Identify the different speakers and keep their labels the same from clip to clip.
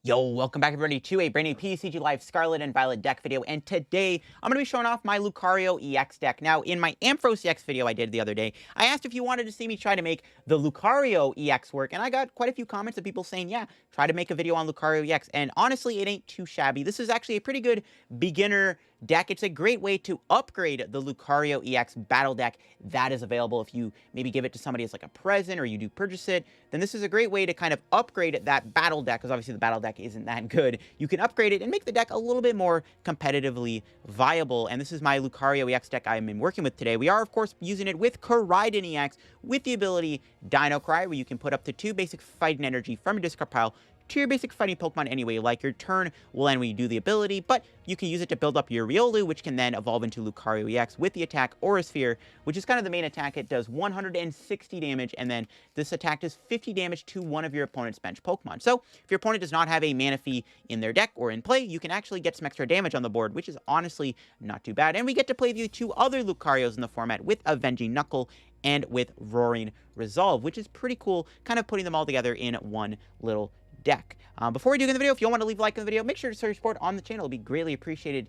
Speaker 1: Yo, welcome back everybody to a brand new PTCG Live Scarlet and Violet deck video, and today I'm going to be showing off my Lucario EX deck. Now, in my Ampharos EX video I did the other day, I asked if you wanted to see me try to make the Lucario EX work, and I got quite a few comments of people saying, yeah, try to make a video on Lucario EX, and honestly, it ain't too shabby. This is actually a pretty good beginner deck. It's a great way to upgrade the Lucario EX battle deck that is available. If you maybe give it to somebody as like a present or you do purchase it, then this is a great way to kind of upgrade that battle deck, because obviously the battle deck isn't that good. You can upgrade it and make the deck a little bit more competitively viable, and this is my Lucario EX deck I've been working with today. We are, of course, using it with Koraidon EX with the ability Dino Cry, where you can put up to 2 basic fighting energy from your discard pile to your basic fighting Pokemon anyway. Like, your turn will end when you do the ability, but you can use it to build up your Riolu, which can then evolve into Lucario EX with the attack Aura Sphere, which is kind of the main attack. It does 160 damage, and then this attack does 50 damage to one of your opponent's bench Pokemon. So, if your opponent does not have a Manaphy in their deck or in play, you can actually get some extra damage on the board, which is honestly not too bad. And we get to play the 2 other Lucarios in the format with Avenging Knuckle and with Roaring Resolve, which is pretty cool, kind of putting them all together in one little deck. Before we do the video, if you want to leave a like on the video, make sure to show your support on the channel. It'll be greatly appreciated.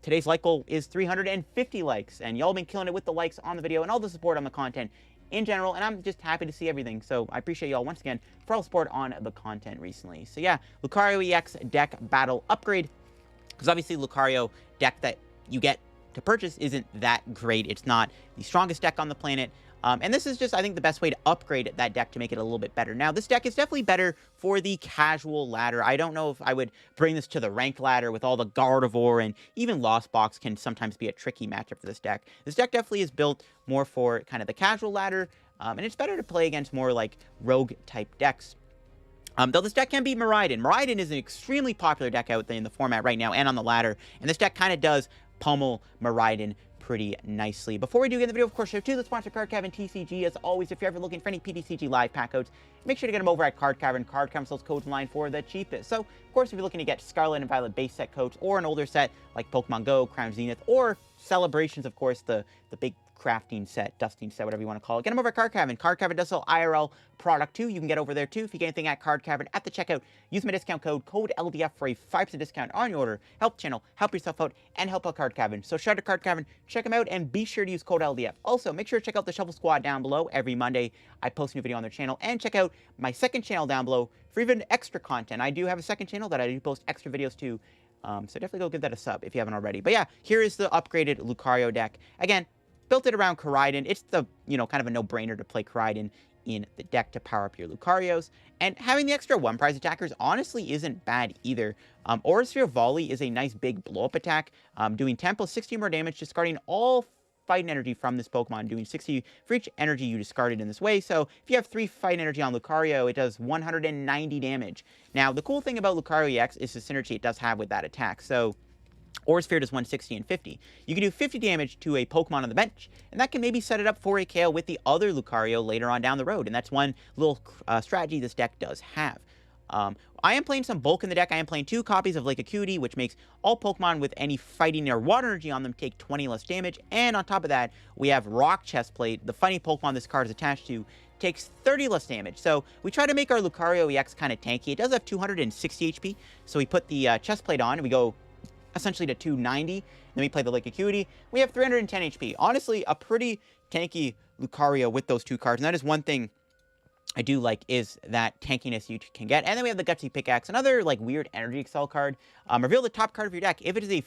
Speaker 1: Today's like goal is 350 likes, and y'all been killing it with the likes on the video and all the support on the content in general, and I'm just happy to see everything. So I appreciate y'all once again for all the support on the content recently. So yeah, Lucario EX deck battle upgrade, because obviously Lucario deck that you get to purchase isn't that great. It's not the strongest deck on the planet. And this is just, I think, the best way to upgrade that deck to make it a little bit better. Now, this deck is definitely better for the casual ladder. I don't know if I would bring this to the ranked ladder with all the Gardevoir, and even Lost Box can sometimes be a tricky matchup for this deck. This deck definitely is built more for kind of the casual ladder, and it's better to play against more like rogue-type decks. Though this deck can beat Miraidon. Miraidon is an extremely popular deck out there in the format right now and on the ladder, and this deck kind of does pummel Miraidon pretty nicely. Before we do get in the video, of course, show 2 the sponsor Card Cavern TCG. As always, if you're ever looking for any PTCG live pack codes, make sure to get them over at Card Cavern. Card Cavern sells codes online for the cheapest. So, of course, if you're looking to get Scarlet and Violet base set codes, or an older set like Pokemon Go, Crown Zenith, or Celebrations, of course, the big crafting set, dusting set, whatever you want to call it, get them over at Card Cavern. Card Cavern does sell IRL product too. You can get over there too. If you get anything at Card Cavern at the checkout, use my discount code LDF for a 5% discount on your order. Help the channel, help yourself out, and help out Card Cavern. So shout out to Card Cavern, check them out, and be sure to use code LDF. Also, make sure to check out the Shuffle Squad down below. Every Monday, I post a new video on their channel, and check out my second channel down below for even extra content. I do have a second channel that I do post extra videos to, so definitely go give that a sub if you haven't already. But yeah, here is the upgraded Lucario deck. Again, built it around Koraidon. It's the, kind of a no-brainer to play Koraidon in the deck to power up your Lucarios. And having the extra 1 prize attackers honestly isn't bad either. Aura Sphere Volley is a nice big blow-up attack, doing 10 plus 60 more damage, discarding all fighting energy from this Pokemon, doing 60 for each energy you discarded in this way. So if you have 3 fighting energy on Lucario, it does 190 damage. Now, the cool thing about Lucario EX is the synergy it does have with that attack. So Aura Sphere does 160 and 50. You can do 50 damage to a Pokemon on the bench, and that can maybe set it up for a KO with the other Lucario later on down the road, and that's one little strategy this deck does have. I am playing some bulk in the deck. I am playing 2 copies of Lake Acuity, which makes all Pokemon with any fighting or water energy on them take 20 less damage, and on top of that, we have Rock Chestplate. The fighting Pokemon this card is attached to takes 30 less damage. So we try to make our Lucario EX kind of tanky. It does have 260 HP, so we put the Chestplate on, and we go essentially to 290. Then we play the Lake Acuity. We have 310 HP. Honestly, a pretty tanky Lucario with those 2 cards. And that is one thing I do like, is that tankiness you can get. And then we have the Gutsy Pickaxe, another like weird energy excel card. Reveal the top card of your deck. If it is a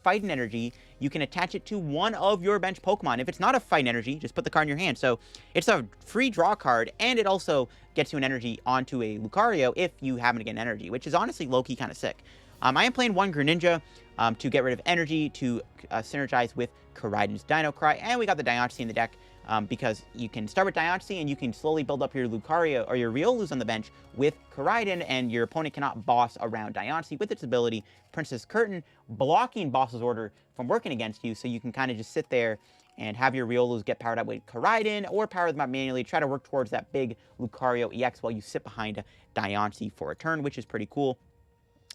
Speaker 1: fighting energy, you can attach it to one of your bench Pokemon. If it's not a fighting energy, just put the card in your hand. So it's a free draw card, and it also gets you an energy onto a Lucario if you happen to get an energy, which is honestly low-key kind of sick. I am playing 1 Greninja to get rid of energy, to synergize with Koraidon's Dino Cry, and we got the Diancie in the deck because you can start with Diancie and you can slowly build up your Lucario or your Riolus on the bench with Koraidon, and your opponent cannot boss around Diancie with its ability Princess Curtain, blocking Boss's Order from working against you, so you can kind of just sit there and have your Riolus get powered up with Koraidon, or power them up manually, try to work towards that big Lucario EX while you sit behind Diancie for a turn, which is pretty cool.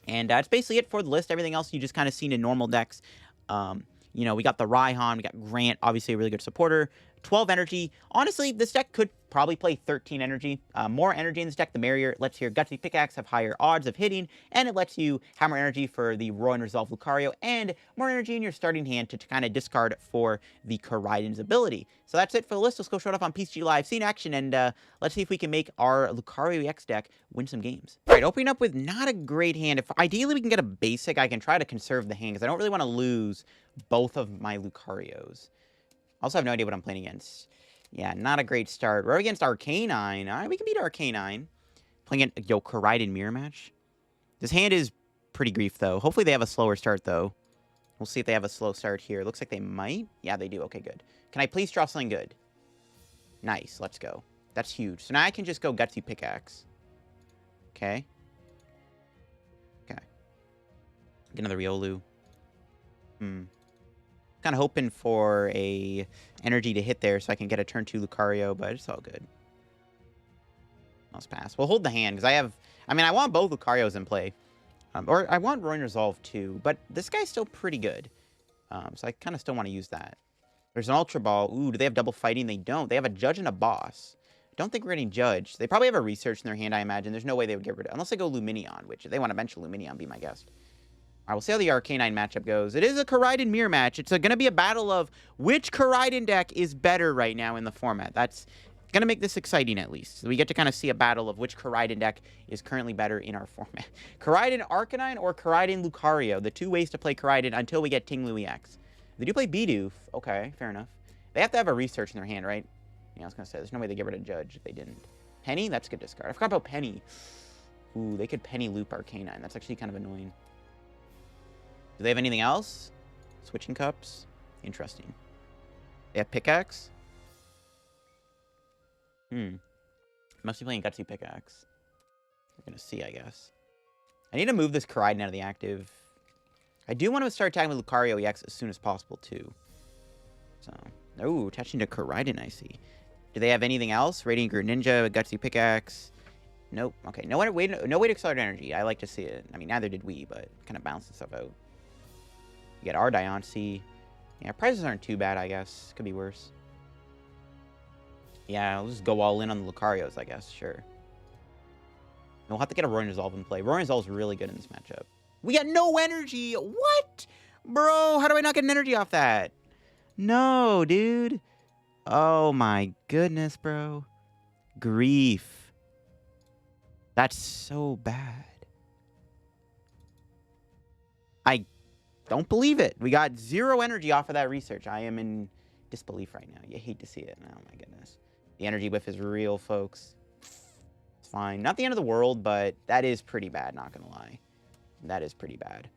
Speaker 1: And that's basically it for the list. Everything else you just kind of seen in normal decks. We got the Raihan, we got Grant, obviously a really good supporter. 12 energy. Honestly, this deck could probably play 13 energy. More energy in this deck, the merrier. It lets your Gutsy Pickaxe have higher odds of hitting, and it lets you have more energy for the Roar and Resolve Lucario, and more energy in your starting hand to kind of discard for the Koraidon's ability. So that's it for the list. Let's go show it off on PCG Live, see in action, and let's see if we can make our Lucario EX deck win some games. All right, opening up with not a great hand. If ideally we can get a basic, I can try to conserve the hand, because I don't really want to lose both of my Lucarios. I also have no idea what I'm playing against. Yeah, not a great start. We're against Arcanine. All right, we can beat Arcanine. Playing it, Koraidon mirror match. This hand is pretty grief, though. Hopefully they have a slower start, though. We'll see if they have a slow start here. Looks like they might. Yeah, they do. Okay, good. Can I please draw something good? Nice. Let's go. That's huge. So now I can just go Gutsy Pickaxe. Okay. Okay. Get another Riolu. Kind of hoping for a energy to hit there so I can get a turn 2 Lucario, but it's all good. Let's pass. We'll hold the hand, because I want both Lucarios in play. Or I want Roar and Resolve too, but this guy's still pretty good. So I kind of still want to use that. There's an Ultra Ball. Ooh, do they have double fighting? They don't. They have a Judge and a Boss. Don't think we're getting Judge. They probably have a Research in their hand, I imagine. There's no way they would get rid of it. Unless they go Lumineon, which if they want to bench Lumineon, be my guest. All right, we'll see how the Arcanine matchup goes. It is a Koraidon mirror match. It's going to be a battle of which Koraidon deck is better right now in the format. That's going to make this exciting, at least. So we get to kind of see a battle of which Koraidon deck is currently better in our format. Koraidon Arcanine or Koraidon Lucario. The two ways to play Koraidon until we get Tinglu EX. They do play Bidoof. Okay, fair enough. They have to have a Research in their hand, right? Yeah, I was going to say, there's no way they get rid of Judge if they didn't. Penny? That's a good discard. I forgot about Penny. Ooh, they could Penny loop Arcanine. That's actually kind of annoying. Do they have anything else? Switching Cups? Interesting. They have Pickaxe? Must be playing Gutsy Pickaxe. We're going to see, I guess. I need to move this Koraidon out of the active. I do want to start attacking with Lucario EX as soon as possible, too. So, oh, attaching to Koraidon, I see. Do they have anything else? Radiant Greninja, Gutsy Pickaxe. Nope. Okay, no way to accelerate energy. I like to see it. I mean, neither did we, but kind of balancing stuff out. You get our Diancie. Yeah, prices aren't too bad, I guess. Could be worse. Yeah, I'll just go all in on the Lucarios, I guess. Sure. We'll have to get a Roar and Resolve in play. Roar and Resolve is really good in this matchup. We got no energy! What? Bro, how do I not get an energy off that? No, dude. Oh my goodness, bro. Grief. That's so bad. I don't believe it. We got 0 energy off of that research. I am in disbelief right now. You hate to see it. Oh my goodness. The energy whiff is real, folks. It's fine. Not the end of the world, but that is pretty bad, not gonna lie. That is pretty bad.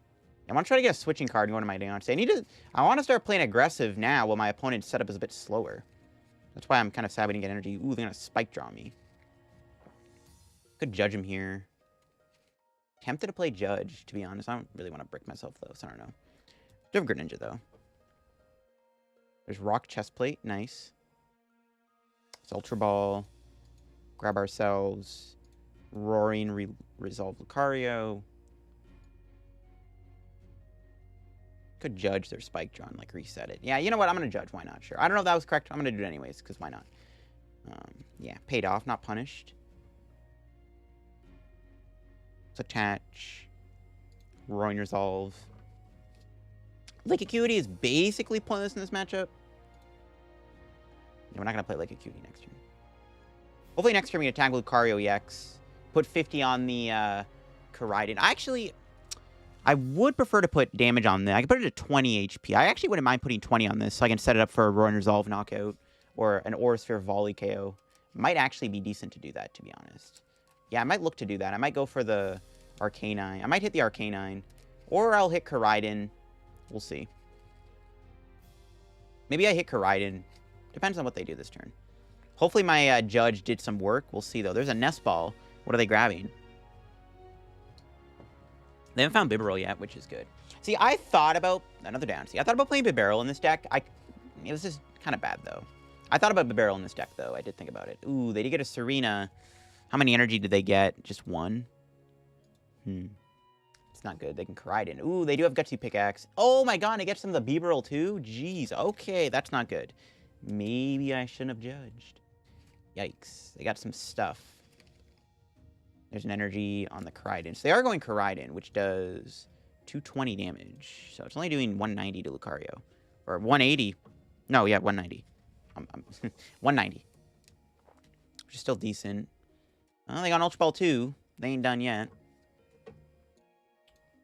Speaker 1: I want to try to get a switching card going to my Diancie. I want to start playing aggressive now while my opponent's setup is a bit slower. That's why I'm kind of sad we didn't get energy. Ooh, they're gonna spike draw me. Could Judge him here. Tempted to play Judge, to be honest. I don't really want to brick myself, though, so I don't know. Do have Greninja, though. There's Rock Chestplate. Nice. It's Ultra Ball. Grab ourselves. Roaring Resolve Lucario. Could Judge their Spike Draw and, like, reset it. Yeah, you know what? I'm going to Judge. Why not? Sure. I don't know if that was correct. I'm going to do it anyways, because why not? Yeah, paid off. Not punished. Attach, Roaring Resolve. Lake Acuity is basically pointless in this matchup. Yeah, we're not going to play Lake Acuity next turn. Hopefully next turn we attack with Lucario EX. Put 50 on the Koraidon. I would prefer to put damage on this. I could put it at 20 HP. I actually wouldn't mind putting 20 on this so I can set it up for a Roaring Resolve knockout or an Aura Sphere Volley KO. Might actually be decent to do that, to be honest. Yeah, I might look to do that. I might go for the Arcanine. I might hit the Arcanine. Or I'll hit Koraidon. We'll see. Maybe I hit Koraidon. Depends on what they do this turn. Hopefully my Judge did some work. We'll see, though. There's a Nest Ball. What are they grabbing? They haven't found Bibarel yet, which is good. See, I thought about... Another Diancie. I thought about playing Bibarel in this deck. This is kind of bad, though. I thought about Bibarel in this deck, though. I did think about it. Ooh, they did get a Serena... How many energy did they get? Just 1? It's not good. They can Koraidon. Ooh, they do have Gutsy Pickaxe. Oh my god, it gets them the Bibarel too? Jeez, okay, that's not good. Maybe I shouldn't have judged. Yikes. They got some stuff. There's an energy on the Koraidon. So they are going Koraidon, which does 220 damage. So it's only doing 190 to Lucario. Or 180. No, yeah, 190. 190. Which is still decent. Well, they got Ultra Ball 2. They ain't done yet.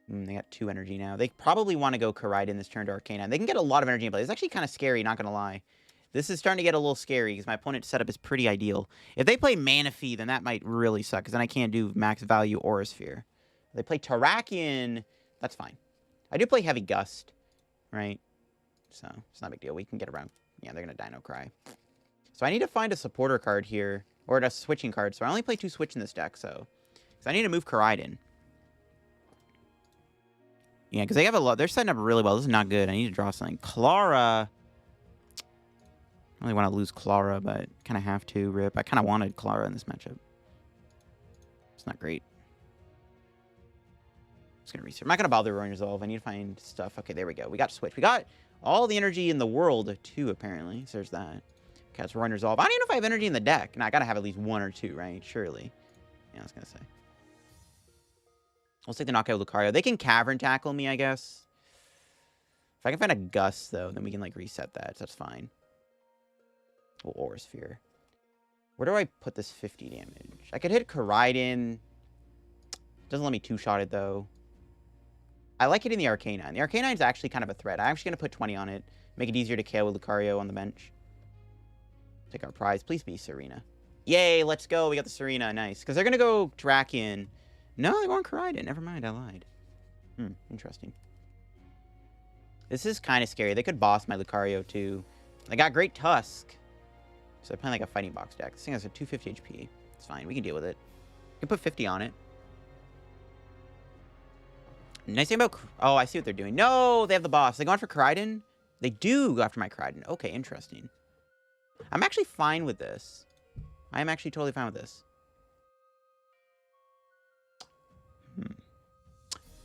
Speaker 1: They got 2 energy now. They probably want to go Koraidon this turn to Arcanine. They can get a lot of energy in play. It's actually kind of scary, not going to lie. This is starting to get a little scary because my opponent's setup is pretty ideal. If they play Manaphy, then that might really suck because then I can't do max value Aura Sphere. If they play Terrakion, that's fine. I do play Heavy Gust, right? So it's not a big deal. We can get around. Yeah, they're going to Dino Cry. So I need to find a supporter card here, or a switching card. So I only play 2 switch in this deck, so I need to move Koraidon. Yeah, because they have a lot. They're setting up really well. This is not good. I need to draw something. Klara. I really want to lose Klara, but kind of have to. Rip. I kind of wanted Klara in this matchup. It's not great. Just gonna research. I'm not gonna bother Roaring Resolve. I need to find stuff. Okay, there we go. We got switch. We got all the energy in the world too, apparently. So there's that. Okay, it's Roaring Resolve. I don't even know if I have energy in the deck. No, I gotta have at least 1 or 2, right? Surely. Yeah, I was gonna say. We'll take the knockout Lucario. They can Cavern Tackle me, I guess. If I can find a Gust, though, then we can, like, reset that. So that's fine. Well, Aura Sphere. Where do I put this 50 damage? I could hit Koraidon. Doesn't let me 2-shot it, though. I like hitting the Arcanine. The Arcanine is actually kind of a threat. I'm actually going to put 20 on it. Make it easier to KO with Lucario on the bench. Take our prize. Please be Serena. Yay, let's go. We got the Serena. Nice. Because they're going to go Drapion. No, they're going Koraidon. Never mind, I lied. Interesting. This is kind of scary. They could boss my Lucario, too. They got Great Tusk. So they're playing like a fighting box deck. This thing has a 250 HP. It's fine. We can deal with it. We can put 50 on it. Nice thing about... Oh, I see what they're doing. No, they have the boss. They going for Koraidon? They do go after my Koraidon. Okay, interesting. I'm actually fine with this. I am actually totally fine with this.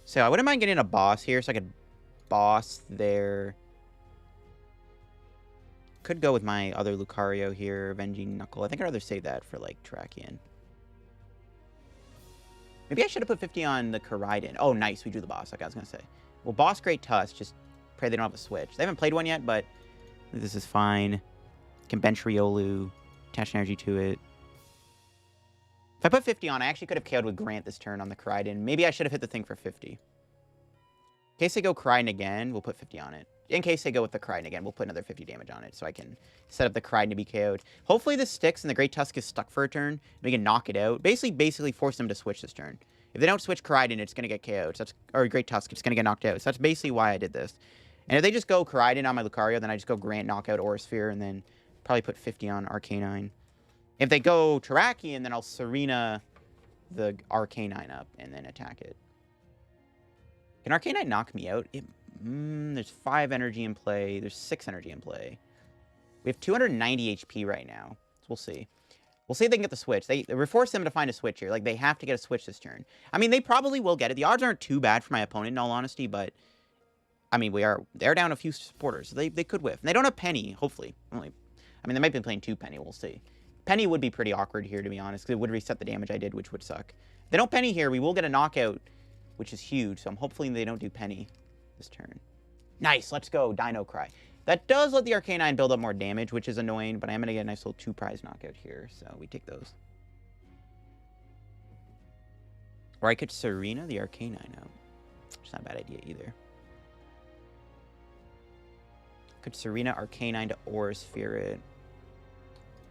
Speaker 1: So I wouldn't mind getting a boss here so I could boss their... Could go with my other Lucario here, Avenging Knuckle. I think I'd rather save that for, like, Terrakion. Maybe I should have put 50 on the Koraidon. Oh, nice. We drew the boss, like I was going to say. Well, boss Great Tusk. Just pray they don't have a switch. They haven't played one yet, but this is fine. Can bench Riolu. Attach energy to it. If I put 50 on, I actually could have KO'd with Grant this turn on the Koraidon. Maybe I should have hit the thing for 50. In case they go Koraidon again, we'll put 50 on it. In case they go with the Koraidon again, we'll put another 50 damage on it so I can set up the Koraidon to be KO'd. Hopefully this sticks and the Great Tusk is stuck for a turn. We can knock it out. Basically force them to switch this turn. If they don't switch Koraidon, it's going to get KO'd. So that's, or Great Tusk, it's going to get knocked out. So that's basically why I did this. And if they just go Koraidon on my Lucario, then I just go Grant, knockout Aura Sphere, and then probably put 50 on Arcanine. If they go Terrakion, then I'll Serena the Arcanine up and then attack it. Can Arcanine knock me out? There's 5 energy in play. There's 6 energy in play. We have 290 HP right now. So we'll see. We'll see if they can get the switch. We're forcing them to find a switch here. Like, they have to get a switch this turn. I mean, they probably will get it. The odds aren't too bad for my opponent, in all honesty, but... I mean, they're down a few supporters. So they could whiff. And they don't have Penny, hopefully. I mean, they might be playing 2 Penny. We'll see. Penny would be pretty awkward here, to be honest, because it would reset the damage I did, which would suck. If they don't Penny here, we will get a knockout, which is huge. So I'm hopefully they don't do Penny this turn. Nice, let's go, Dino Cry. That does let the Arcanine build up more damage, which is annoying, but I am going to get a nice little 2-prize knockout here, so we take those. Or I could Serena the Arcanine out. Which is not a bad idea either. Could Serena Arcanine to Aura Sphere it.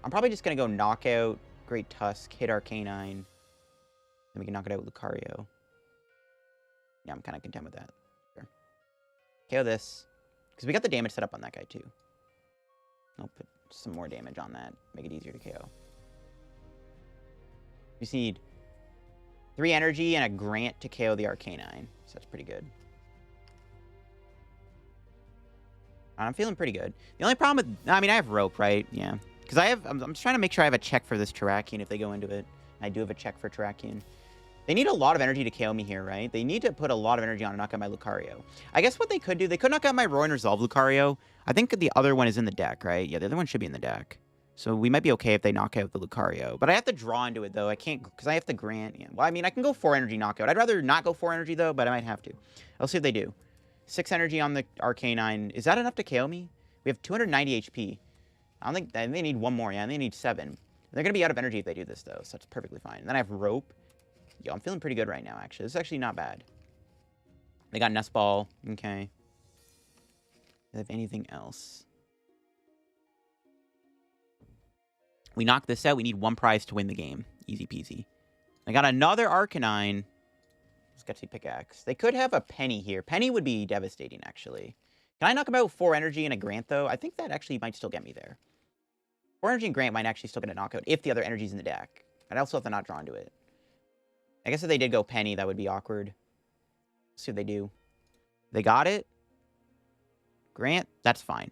Speaker 1: I'm probably just going to go knockout Great Tusk, hit Arcanine. Then we can knock it out with Lucario. Yeah, I'm kind of content with that. Sure. KO this. Because we got the damage set up on that guy, too. I'll put some more damage on that. Make it easier to KO. We just need 3 energy and a Grant to KO the Arcanine. So that's pretty good. I'm feeling pretty good. The only problem with... I mean, I have Rope, right? Yeah. Because I'm just trying to make sure I have a check for this Terrakion if they go into it. I do have a check for Terrakion. They need a lot of energy to KO me here, right? They need to put a lot of energy on to knock out my Lucario. I guess what they could do, they could knock out my Roar and Resolve Lucario. I think the other one is in the deck, right? Yeah, the other one should be in the deck. So we might be okay if they knock out the Lucario. But I have to draw into it, though. I can't, because I have to grant. Yeah. Well, I mean, I can go 4 energy knockout. I'd rather not go 4 energy, though, but I might have to. I'll see if they do. 6 energy on the Arcanine. Is that enough to KO me? We have 290 HP. I don't think, they need 1 more. Yeah, they need 7. They're going to be out of energy if they do this, though, so that's perfectly fine. And then I have Rope. Yo, I'm feeling pretty good right now, actually. This is actually not bad. They got Nest Ball. Okay. Do they have anything else? We knock this out. We need 1 prize to win the game. Easy peasy. I got another Arcanine. Gutsy Pickaxe. They could have a Penny here. Penny would be devastating, actually. Can I knock about 4 energy and a Grant, though? I think that actually might still get me there. 4 energy and Grant might actually still get a knockout if the other energy's in the deck. I'd also have to not draw into it. I guess if they did go Penny, that would be awkward. Let's see what they do. They got it. Grant, that's fine.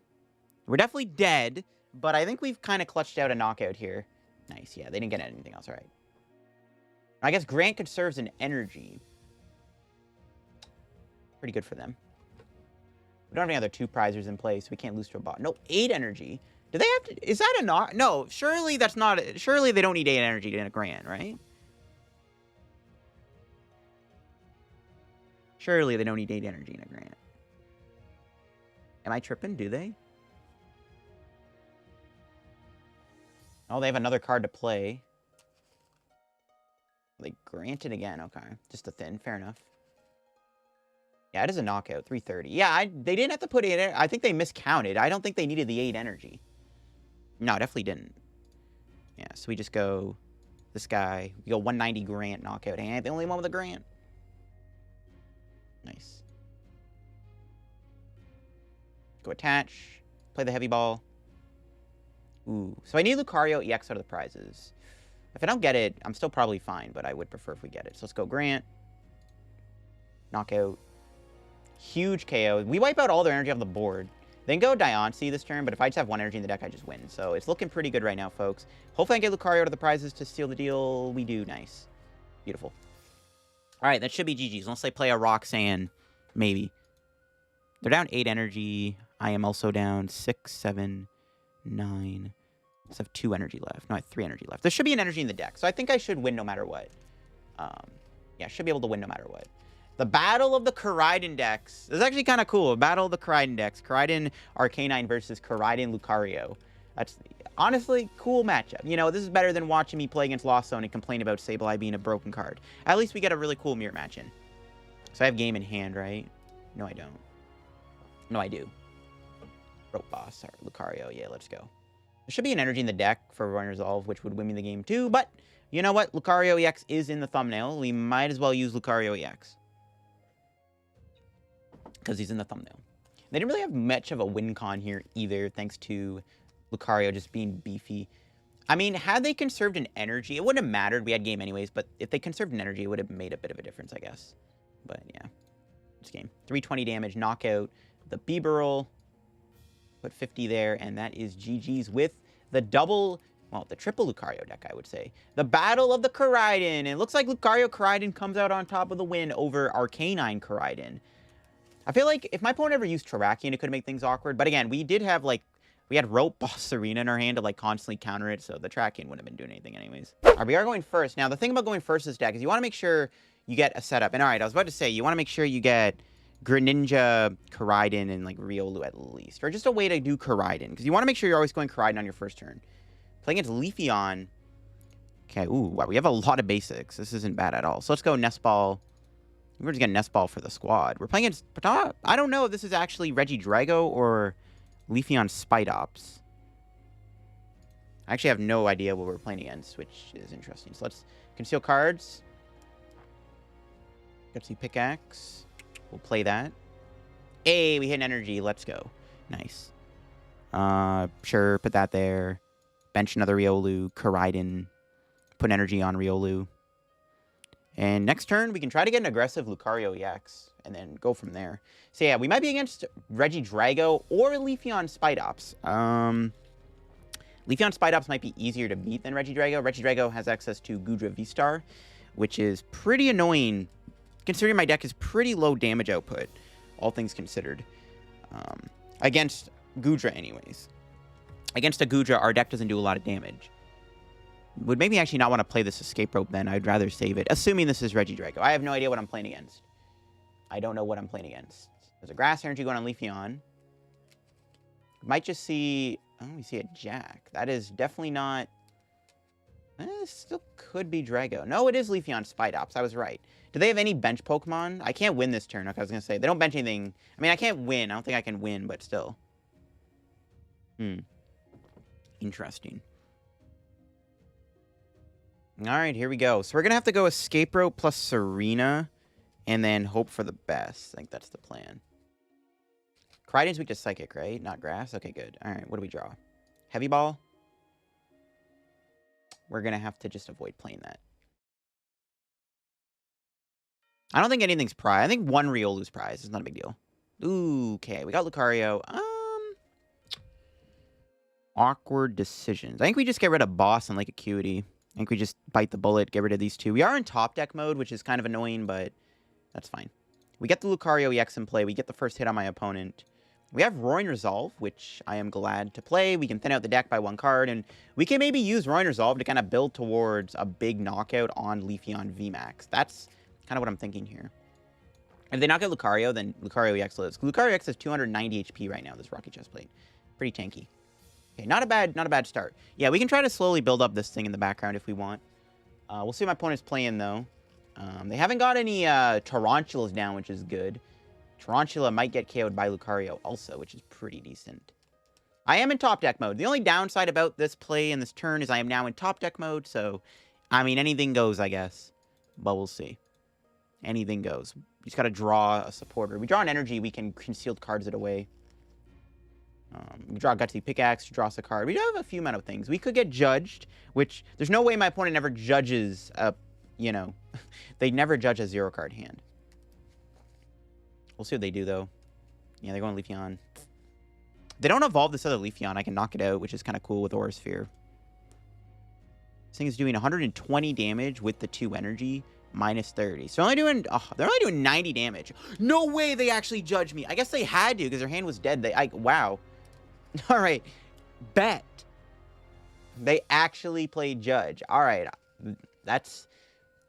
Speaker 1: We're definitely dead, but I think we've kind of clutched out a knockout here. Nice, yeah, they didn't get anything else, all right. I guess Grant conserves an energy. Pretty good for them. We don't have any other 2 prizers in place. So we can't lose to a bot. No, 8 energy. Do they have to... Is that a knock? No, surely that's not... Surely they don't need 8 energy to get a Grant, right? Surely they don't need 8 energy in a Grant. Am I tripping? Do they? Oh, they have another card to play. They granted again. Okay. Just a thin. Fair enough. Yeah, it is a knockout. 330. Yeah, they didn't have to put 8. I think they miscounted. I don't think they needed the 8 energy. No, definitely didn't. Yeah, so we just go this guy. We go 190 Grant knockout. Hey, the only one with a Grant. Nice. Go attach. Play the heavy ball. Ooh. So I need Lucario EX out of the prizes. If I don't get it, I'm still probably fine, but I would prefer if we get it. So let's go Grant. Knockout. Huge KO. We wipe out all their energy off the board. Then go Diancie this turn, but if I just have 1 energy in the deck, I just win. So it's looking pretty good right now, folks. Hopefully I can get Lucario out of the prizes to seal the deal. We do. Nice. Beautiful. All right, that should be GG's. Unless they play a Roxanne, maybe. They're down 8 energy. I am also down 6, 7, 9. Let's have 2 energy left. No, I have 3 energy left. There should be an energy in the deck, so I think I should win no matter what. Yeah, should be able to win no matter what. The Battle of the Koraidon decks. This is actually kind of cool. Battle of the Koraidon decks. Koraidon Arcanine versus Koraidon Lucario. That's honestly cool matchup. You know, this is better than watching me play against Lost Zone and complain about Sableye being a broken card. At least we get a really cool mirror match in. So I have game in hand, right? No, I don't. No, I do. Rope Boss or Lucario. Yeah, let's go. There should be an energy in the deck for Run Resolve, which would win me the game too. But you know what? Lucario EX is in the thumbnail. We might as well use Lucario EX. Because he's in the thumbnail. They didn't really have much of a win con here either, thanks to Lucario just being beefy. I mean, had they conserved an energy, it wouldn't have mattered. We had game anyways, but if they conserved an energy, it would have made a bit of a difference, I guess. But yeah, this game. 320 damage, knockout the Bibarel. Put 50 there, and that is GG's with the double, well, the triple Lucario deck, I would say. The Battle of the Koraidon. It looks like Lucario Koraidon comes out on top of the win over Arcanine Koraidon. I feel like if my opponent ever used Terrakion, it could make things awkward. But again, we did have, like, we had Rope Boss Serena in our hand to, like, constantly counter it, so the Terrakion wouldn't have been doing anything anyways. All right, we are going first. Now, the thing about going first this deck is you want to make sure you get a setup. And all right, I was about to say, you want to make sure you get Greninja, Koraidon, and, like, Riolu at least. Or just a way to do Koraidon. Because you want to make sure you're always going Koraidon on your first turn. Playing against Leafeon. Okay, ooh, wow, we have a lot of basics. This isn't bad at all. So let's go Nest Ball. We're just getting Nest Ball for the squad. We're playing against... I don't know if this is actually Regidrago or Leafeon Spidops. I actually have no idea what we're playing against, which is interesting. So let's conceal cards. Gutsy Pickaxe. We'll play that. Hey, we hit an energy. Let's go. Nice. Sure, put that there. Bench another Riolu. Koraidon. Put energy on Riolu. And next turn, we can try to get an aggressive Lucario EX and then go from there. So yeah, we might be against Regidrago or Leafeon Spidops. Leafeon Spidops might be easier to beat than Regidrago. Regidrago has access to Gudra V-Star, which is pretty annoying, considering my deck is pretty low damage output, all things considered. Against Goodra anyways. Against a Goodra, our deck doesn't do a lot of damage. Would make me actually not want to play this Escape Rope then. I'd rather save it. Assuming this is Regidrago. I have no idea what I'm playing against. I don't know what I'm playing against. There's a Grass Energy going on Leafeon. Might just see... Oh, we see a Jack. That is definitely not... still could be Drago. No, it is Leafeon Spidops. I was right. Do they have any bench Pokemon? I can't win this turn. Okay, I was going to say. They don't bench anything. I mean, I can't win. I don't think I can win, but still. Interesting. All right, here we go. So we're going to have to go Escape Rope plus Serena and then hope for the best. I think that's the plan. Koraidon's weak to Psychic, right? Not Grass? Okay, good. All right, what do we draw? Heavy Ball? We're going to have to just avoid playing that. I don't think anything's prize. I think one Riolu's prize. It's not a big deal. Ooh, okay. We got Lucario. Awkward decisions. I think we just get rid of Boss and Lake Acuity. I think we just bite the bullet, get rid of these two. We are in top deck mode, which is kind of annoying, but that's fine. We get the Lucario EX in play. We get the first hit on my opponent. We have Roaring Resolve, which I am glad to play. We can thin out the deck by one card, and we can maybe use Roaring Resolve to kind of build towards a big knockout on Leafeon VMAX. That's kind of what I'm thinking here. If they knock out Lucario, then Lucario EX lives. Lucario EX has 290 HP right now, this Rocky Chestplate. Pretty tanky. Okay, not a bad start. Yeah, we can try to slowly build up this thing in the background if we want. We'll see what my opponent's playing, though. They haven't got any Tarantulas down, which is good. Tarantula might get KO'd by Lucario also, which is pretty decent. I am in top deck mode. The only downside about this play and this turn is I am now in top deck mode, so, I mean, anything goes, I guess. But we'll see. Anything goes. You just gotta draw a supporter. We draw an energy, we can concealed cards it away. We draw a Gutsy Pickaxe, draw us a card. We do have a few amount of things. We could get judged, which there's no way my opponent ever judges a, you know, they never judge a 0-card hand. We'll see what they do, though. Yeah, they're going Leafeon. They don't evolve this other Leafeon. I can knock it out, which is kind of cool with Aura Sphere. This thing is doing 120 damage with the 2 energy, minus 30. So they're only doing 90 damage. No way they actually judged me. I guess they had to because their hand was dead. Wow. All right. Bet. They actually played Judge. All right. That's...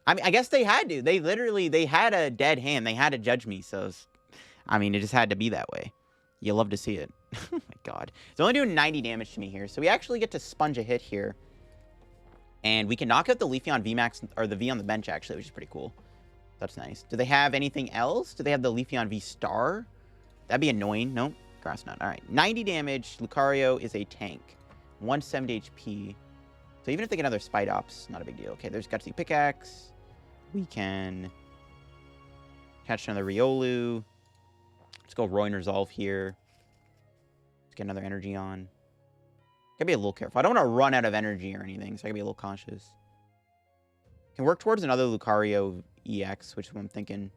Speaker 1: I mean, I guess they had to. They had a dead hand. They had to judge me. So, I mean, it just had to be that way. You love to see it. Oh, my God. It's only doing 90 damage to me here. So we actually get to sponge a hit here. And we can knock out the Leafeon VMAX, or the V on the bench, actually, which is pretty cool. That's nice. Do they have anything else? Do they have the Leafeon V Star? That'd be annoying. Nope. Grass Nut. All right. 90 damage. Lucario is a tank. 170 HP. So even if they get another Spidops, not a big deal. Okay, there's Gutsy Pickaxe. We can catch another Riolu. Let's go Roaring Resolve here. Let's get another energy on. Gotta be a little careful. I don't want to run out of energy or anything, so I gotta be a little cautious. Can work towards another Lucario EX, which is what I'm thinking.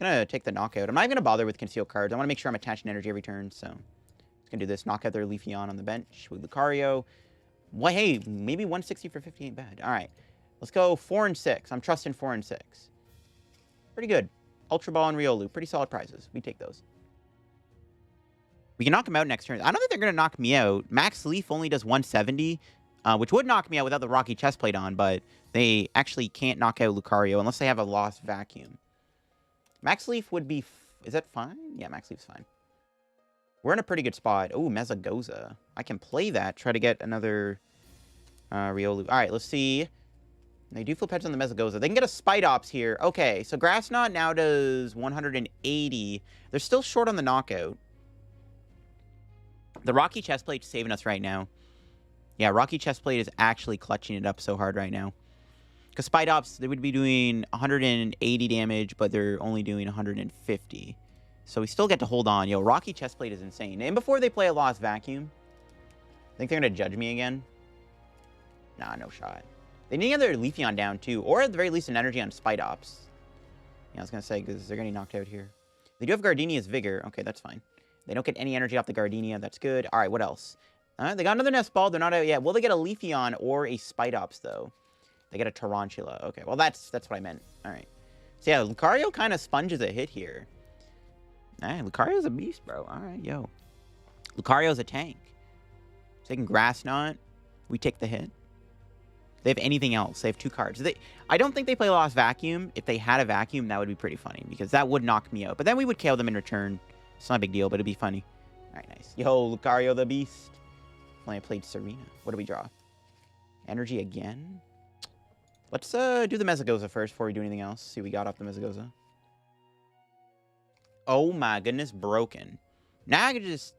Speaker 1: I'm gonna take the knockout. I'm not even gonna bother with concealed cards. I want to make sure I'm attaching energy every turn, so just gonna do this. Knock out their Leafeon on the bench with Lucario. Well, hey, maybe 160 for 50 ain't bad. All right. Let's go 4 and 6. I'm trusting 4 and 6. Pretty good. Ultra Ball and Riolu. Pretty solid prizes. We take those. We can knock them out next turn. I don't think they're going to knock me out. Max Leaf only does 170, which would knock me out without the Rocky Chestplate on, but they actually can't knock out Lucario unless they have a Lost Vacuum. Max Leaf would be... Is that fine? Yeah, Max Leaf's fine. We're in a pretty good spot. Oh, Mezagoza. I can play that. Try to get another Riolu. All right, let's see. They do flip heads on the Mezagoza. They can get a Spidops here. Okay, so Grass Knot now does 180. They're still short on the knockout. The Rocky Chestplate's saving us right now. Yeah, Rocky Chestplate is actually clutching it up so hard right now. Because Spidops, they would be doing 180 damage, but they're only doing 150. So we still get to hold on. Yo, Rocky Chestplate is insane. And before they play a Lost Vacuum, think they're going to judge me again? Nah, no shot. They need to get their Leafeon down, too. Or at the very least, an energy on Spidops. Yeah, I was going to say, because they're getting knocked out here. They do have Gardenia's Vigor. Okay, that's fine. They don't get any energy off the Gardenia. That's good. All right, what else? They got another Nest Ball. They're not out yet. Will they get a Leafeon or a Spidops, though? They get a Tarantula. Okay, well, that's what I meant. All right. So, yeah, Lucario kind of sponges a hit here. Hey, Lucario's a beast, bro. All right, yo. Lucario's a tank. Taking Grass Knot. We take the hit. They have anything else. They have 2 cards. I don't think they play Lost Vacuum. If they had a Vacuum, that would be pretty funny, because that would knock me out. But then we would KO them in return. It's not a big deal, but it'd be funny. All right, nice. Yo, Lucario the beast. Only I played Serena. What do we draw? Energy again? Let's do the Mesagoza first before we do anything else. See what we got off the Mesagoza. Oh my goodness, broken. Now I can just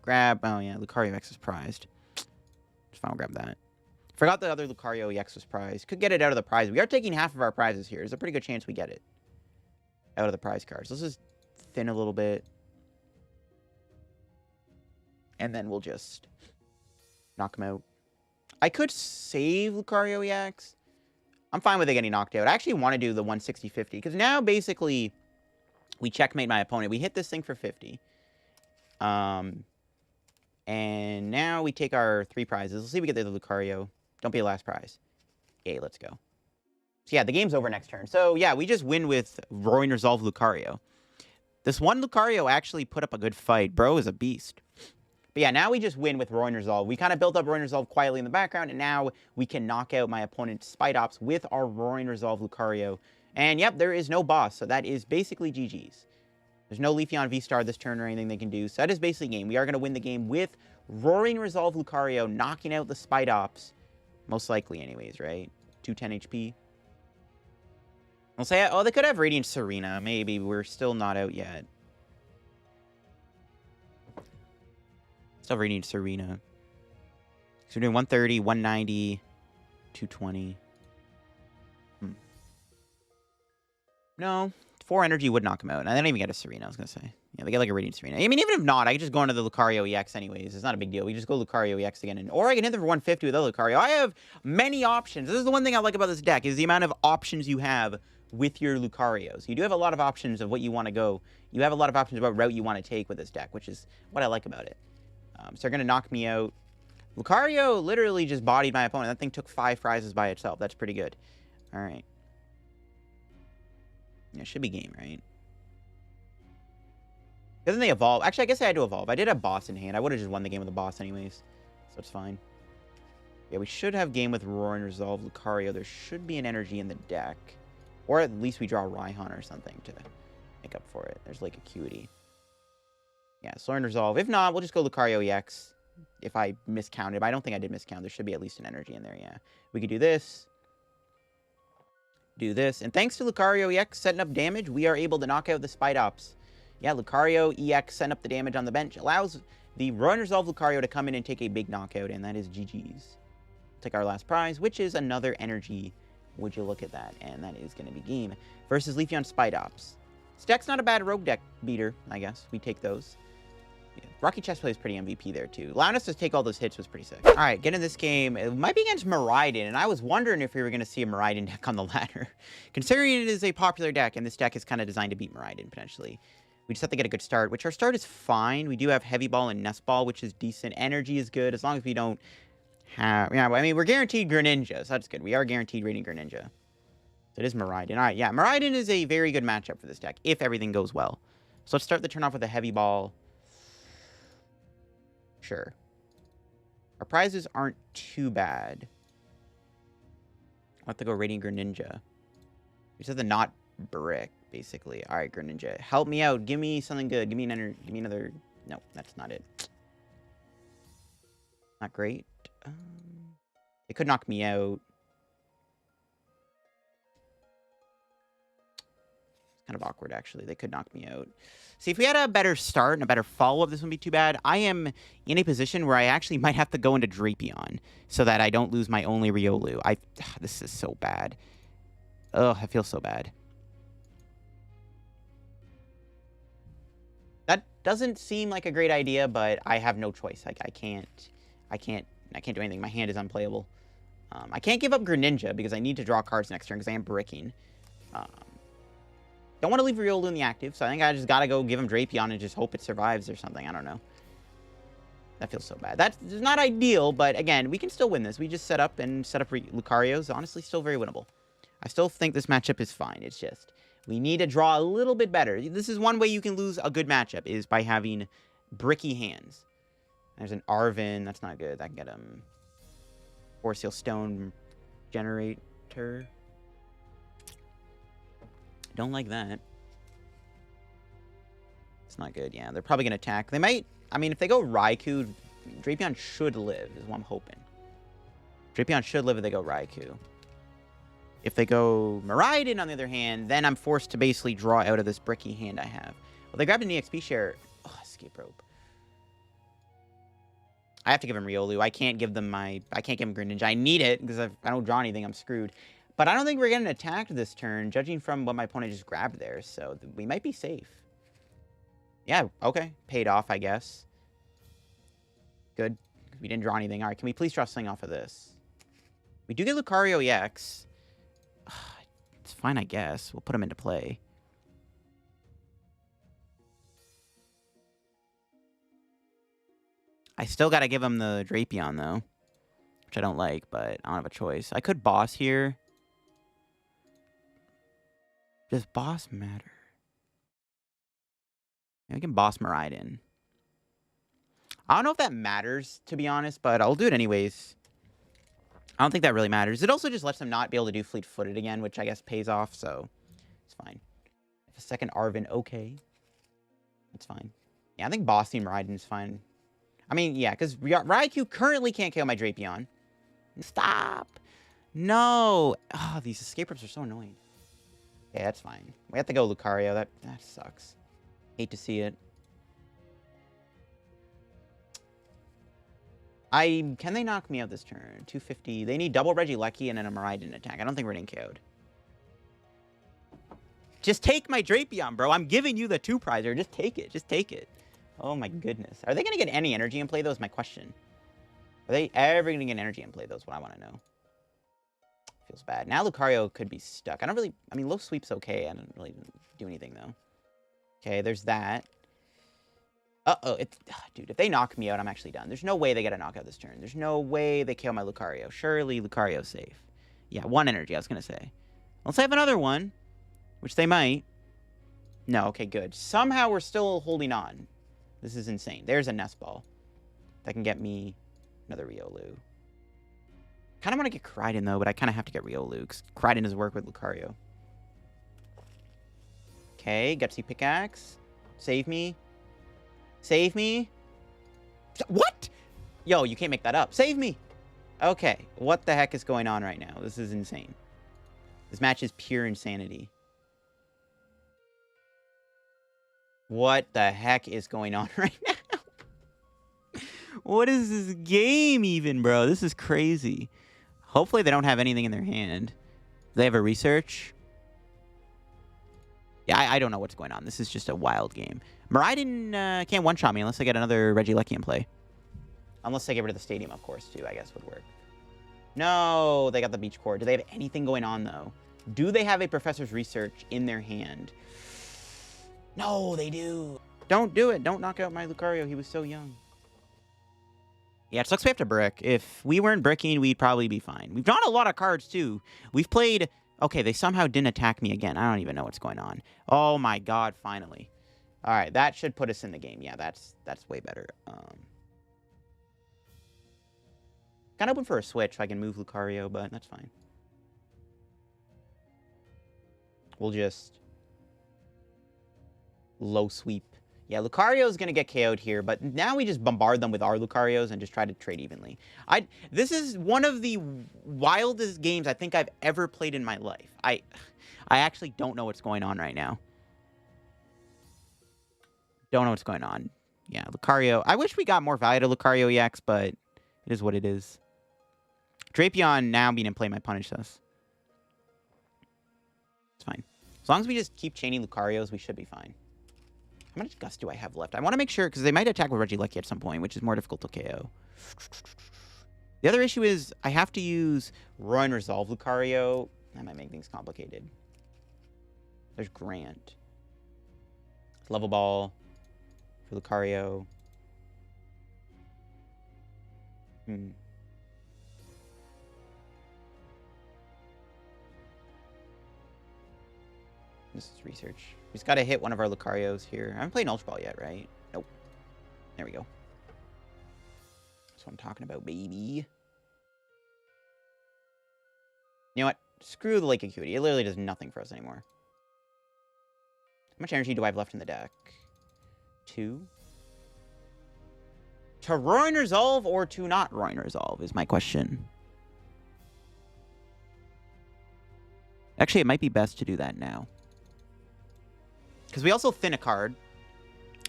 Speaker 1: grab... Oh yeah, Lucario X is prized. Just fine, I'll grab that. Forgot the other Lucario EX was prized. Could get it out of the prize. We are taking half of our prizes here. There's a pretty good chance we get it out of the prize cards. Let's just thin a little bit. And then we'll just knock him out. I could save Lucario EX. I'm fine with it getting knocked out. I actually want to do the 160-50. Because now, basically, we checkmate my opponent. We hit this thing for 50. And now we take our 3 prizes. Let's see if we get the Lucario. Don't be the last prize. Okay, let's go. So, yeah, the game's over next turn. So, yeah, we just win with Roaring Resolve Lucario. This one Lucario actually put up a good fight. Bro is a beast. But, yeah, now we just win with Roaring Resolve. We kind of built up Roaring Resolve quietly in the background, and now we can knock out my opponent's Spite Ops with our Roaring Resolve Lucario. And, yep, there is no boss, so that is basically GG's. There's no Leafeon V-Star this turn or anything they can do, so that is basically game. We are going to win the game with Roaring Resolve Lucario, knocking out the Spite Ops. Most likely, anyways, right? 210 HP. I'll say, oh, they could have Radiant Serena. Maybe. We're still not out yet. Still Radiant Serena. So we're doing 130, 190, 220. No. 4 energy would knock him out. And I didn't even get a Serena, I was going to say. Yeah, they get like a Radiant Serena. I mean, even if not, I could just go into the Lucario EX anyways. It's not a big deal. We just go Lucario EX again. Or I can hit them for 150 with other Lucario. I have many options. This is the one thing I like about this deck, is the amount of options you have with your Lucarios. You do have a lot of options of what you want to go. You have a lot of options about route you want to take with this deck, which is what I like about it. So they're going to knock me out. Lucario literally just bodied my opponent. That thing took 5 prizes by itself. That's pretty good. All right. Yeah, it should be game, right? Doesn't they evolve? Actually, I guess I had to evolve. I did have boss in hand. I would have just won the game with the boss anyways. So it's fine. Yeah, we should have game with Roaring Resolve Lucario. There should be an energy in the deck. Or at least we draw Raihan or something to make up for it. There's Lake Acuity. Yeah, Roaring Resolve. If not, we'll just go Lucario EX. If I miscounted. But I don't think I did miscount. There should be at least an energy in there, yeah. We could do this. Do this. And thanks to Lucario EX setting up damage, we are able to knock out the Spite Ops. Yeah, Lucario EX setting up the damage on the bench. Allows the Roaring Resolve Lucario to come in and take a big knockout, and that is GG's. Take our last prize, which is another energy. Would you look at that? And that is going to be game. Versus Leafeon Spite Ops. This deck's not a bad rogue deck beater, I guess. We take those. Yeah. Rocky Chestplate is pretty MVP there, too. Allowing us to take all those hits was pretty sick. All right, get in this game. It might be against Miraidon, and I was wondering if we were going to see a Miraidon deck on the ladder. Considering it is a popular deck, and this deck is kind of designed to beat Miraidon, potentially. We just have to get a good start, which our start is fine. We do have Heavy Ball and Nest Ball, which is decent. Energy is good, as long as we don't have... Yeah, I mean, we're guaranteed Greninja, so that's good. We are guaranteed rating Greninja. So it is Miraidon. All right, yeah, Miraidon is a very good matchup for this deck, if everything goes well. So let's start the turn off with a Heavy Ball. Sure. Our prizes aren't too bad. I'll have to go Radiant Greninja. We just have to not brick, basically. All right, Greninja. Help me out. Give me something good. Give me another... No, that's not it. Not great. It could knock me out. It's kind of awkward, actually. They could knock me out. See, if we had a better start and a better follow-up, this wouldn't be too bad. I am in a position where I actually might have to go into Drapion so that I don't lose my only Riolu. This is so bad. Ugh, I feel so bad. That doesn't seem like a great idea, but I have no choice. Like, I can't do anything. My hand is unplayable. I can't give up Greninja because I need to draw cards next turn because I am bricking. Don't want to leave Riolu in the active, so I think I just gotta go give him Drapion and just hope it survives or something. I don't know. That feels so bad. That's not ideal, but again, we can still win this. We just set up Lucario's. Honestly, still very winnable. I still think this matchup is fine. It's just, we need to draw a little bit better. This is one way you can lose a good matchup, is by having bricky hands. There's an Arvin. That's not good. I can get him. Force Seal Stone Generator. Don't like that. It's not good. Yeah, they're probably going to attack. They might... I mean, if they go Raikou, Drapion should live, is what I'm hoping. Drapion should live if they go Raikou. If they go Miraidon, on the other hand, then I'm forced to basically draw out of this bricky hand I have. Well, they grabbed an EXP share. Oh, Escape Rope. I have to give him Riolu. I can't give them I can't give him Greninja. I need it, because if I don't draw anything, I'm screwed. But I don't think we're getting attacked this turn, judging from what my opponent just grabbed there. So we might be safe. Yeah, okay. Paid off, I guess. Good. We didn't draw anything. All right, can we please draw something off of this? We do get Lucario EX. It's fine, I guess. We'll put him into play. I still got to give him the Drapion, though. Which I don't like, but I don't have a choice. I could boss here. Does boss matter? I can boss Miraidon. I don't know if that matters, to be honest, but I'll do it anyways. I don't think that really matters. It also just lets them not be able to do fleet-footed again, which I guess pays off, so it's fine. If a second Arvin, okay. That's fine. Yeah, I think bossing Miraidon is fine. I mean, yeah, because Raikou currently can't KO my Drapion. Stop! No! Oh, these escape ropes are so annoying. Yeah, that's fine. We have to go Lucario. That sucks. Hate to see it. Can they knock me out this turn? 250. They need double Regieleki and then a Miraidon attack. I don't think we're getting KO'd. Just take my Drapion, bro. I'm giving you the 2-prizer. Just take it. Just take it. Oh my goodness. Are they going to get any energy in play, though, is my question. Are they ever going to get energy in play, though, is what I want to know. Feels bad. Now Lucario could be stuck. I don't really... I mean, low sweep's okay. I don't really do anything, though. Okay, there's that. Uh-oh. Dude, if they knock me out, I'm actually done. There's no way they get a knockout this turn. There's no way they KO my Lucario. Surely Lucario's safe. Yeah, 1 energy, I was going to say. Unless I have another one, which they might. No, okay, good. Somehow we're still holding on. This is insane. There's a Nest Ball. That can get me another Riolu. Kind of want to get Koraidon, though, but I kind of have to get Riolu, because Koraidon does work with Lucario. Okay, Gutsy Pickaxe. Save me. Save me. What? Yo, you can't make that up. Save me. Okay, what the heck is going on right now? This is insane. This match is pure insanity. What the heck is going on right now? What is this game even, bro? This is crazy. Hopefully they don't have anything in their hand. Do they have a research? Yeah, I don't know what's going on. This is just a wild game. Miraidon can't one-shot me unless I get another Regieleki in play. Unless they get rid of the stadium, of course, too, I guess would work. No, they got the beach core. Do they have anything going on, though? Do they have a Professor's Research in their hand? No, they do. Don't do it. Don't knock out my Lucario. He was so young. Yeah, it sucks we have to brick. If we weren't bricking, we'd probably be fine. We've drawn a lot of cards, too. We've played... Okay, they somehow didn't attack me again. I don't even know what's going on. Oh, my God, finally. All right, that should put us in the game. Yeah, that's way better. Kind of open for a switch so I can move Lucario, but that's fine. We'll just... low sweep. Yeah, Lucario's going to get KO'd here, but now we just bombard them with our Lucarios and just try to trade evenly. This is one of the wildest games I think I've ever played in my life. I actually don't know what's going on right now. Don't know what's going on. Yeah, Lucario. I wish we got more value to Lucario EX, but it is what it is. Drapion now being in play might punish us. It's fine. As long as we just keep chaining Lucarios, we should be fine. How much Gust do I have left? I want to make sure, because they might attack with Regieleki at some point, which is more difficult to KO. The other issue is I have to use Roy and Resolve Lucario. That might make things complicated. There's Grant. Level Ball for Lucario. This is research. We just got to hit one of our Lucarios here. I haven't played an Ultra Ball yet, right? Nope. There we go. That's what I'm talking about, baby. You know what? Screw the Lake Acuity. It literally does nothing for us anymore. How much energy do I have left in the deck? 2. To Roaring Resolve or to not Roaring Resolve is my question. Actually, it might be best to do that now. Because we also thin a card.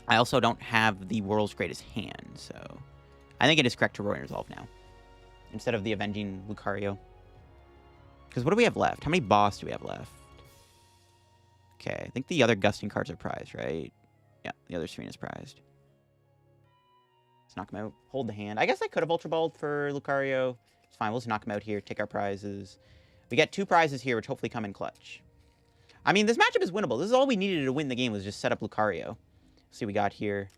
Speaker 1: I also don't have the world's greatest hand, so I think it is correct to Roaring Resolve now. Instead of the Avenging Lucario. Because what do we have left? How many boss do we have left? Okay, I think the other Gusting cards are prized, right? Yeah, the other Serena's prized. Let's knock him out. Hold the hand. I guess I could have Ultra Balled for Lucario. It's fine. We'll just knock him out here. Take our prizes. We get 2 prizes here, which hopefully come in clutch. I mean, this matchup is winnable. This is all we needed to win the game was just set up Lucario. Let's see what we got here.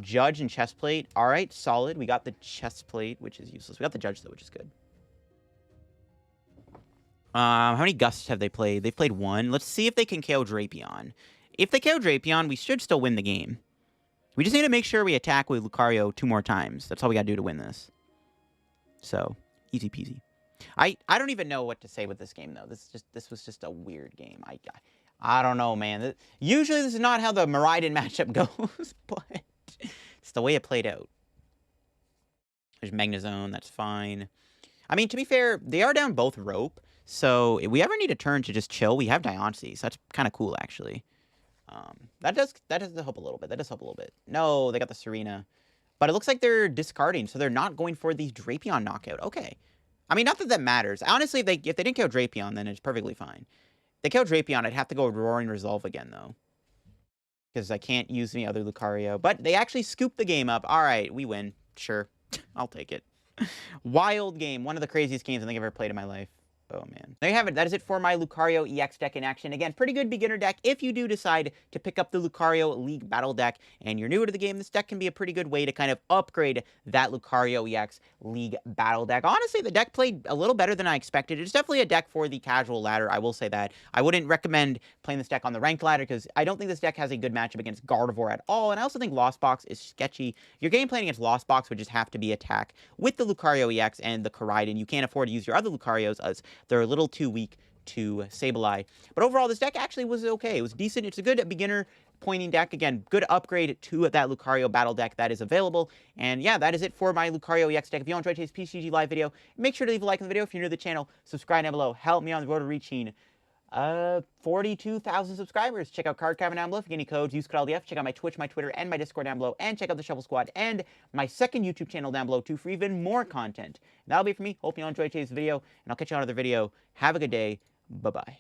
Speaker 1: Judge and Chestplate. All right, solid. We got the Chestplate, which is useless. We got the Judge, though, which is good. How many Gusts have they played? They've played 1. Let's see if they can KO Drapion. If they KO Drapion, we should still win the game. We just need to make sure we attack with Lucario 2 more times. That's all we got to do to win this. So, easy peasy. I don't even know what to say with this game, though. This was just a weird game. I don't know, man. Usually this is not how the Miraidon matchup goes, but it's the way it played out. There's Magnezone. That's fine. I mean, to be fair, they are down both rope. So if we ever need a turn to just chill, we have Diancie. So that's kind of cool, actually. That does help a little bit. That does help a little bit. No, they got the Serena. But it looks like they're discarding, so they're not going for the Drapion knockout. Okay. I mean, not that that matters. Honestly, if they didn't kill Drapion, then it's perfectly fine. If they kill Drapion, I'd have to go Roaring Resolve again, though. Because I can't use any other Lucario. But they actually scooped the game up. All right, we win. Sure. I'll take it. Wild game. One of the craziest games I think I've ever played in my life. Oh, man. There you have it. That is it for my Lucario EX deck in action. Again, pretty good beginner deck. If you do decide to pick up the Lucario League Battle deck and you're newer to the game, this deck can be a pretty good way to kind of upgrade that Lucario EX League Battle deck. Honestly, the deck played a little better than I expected. It's definitely a deck for the casual ladder. I will say that. I wouldn't recommend playing this deck on the ranked ladder because I don't think this deck has a good matchup against Gardevoir at all. And I also think Lost Box is sketchy. Your game plan against Lost Box would just have to be attack with the Lucario EX and the Koraidon. You can't afford to use your other Lucarios as they're a little too weak to Sableye. But overall, this deck actually was okay. It was decent. It's a good beginner pointing deck. Again, good upgrade to that Lucario battle deck that is available. And yeah, that is it for my Lucario EX deck. If you enjoyed today's PTCG live video, make sure to leave a like on the video. If you're new to the channel, subscribe down below. Help me on the road to reaching 42,000 subscribers. Check out Card Cavern down below. If you get any codes, use code LDF. Check out my Twitch, my Twitter, and my Discord down below. And check out the Shuffle Squad and my second YouTube channel down below too for even more content. That'll be it for me. Hope you all enjoyed today's video, and I'll catch you on another video. Have a good day. Bye-bye.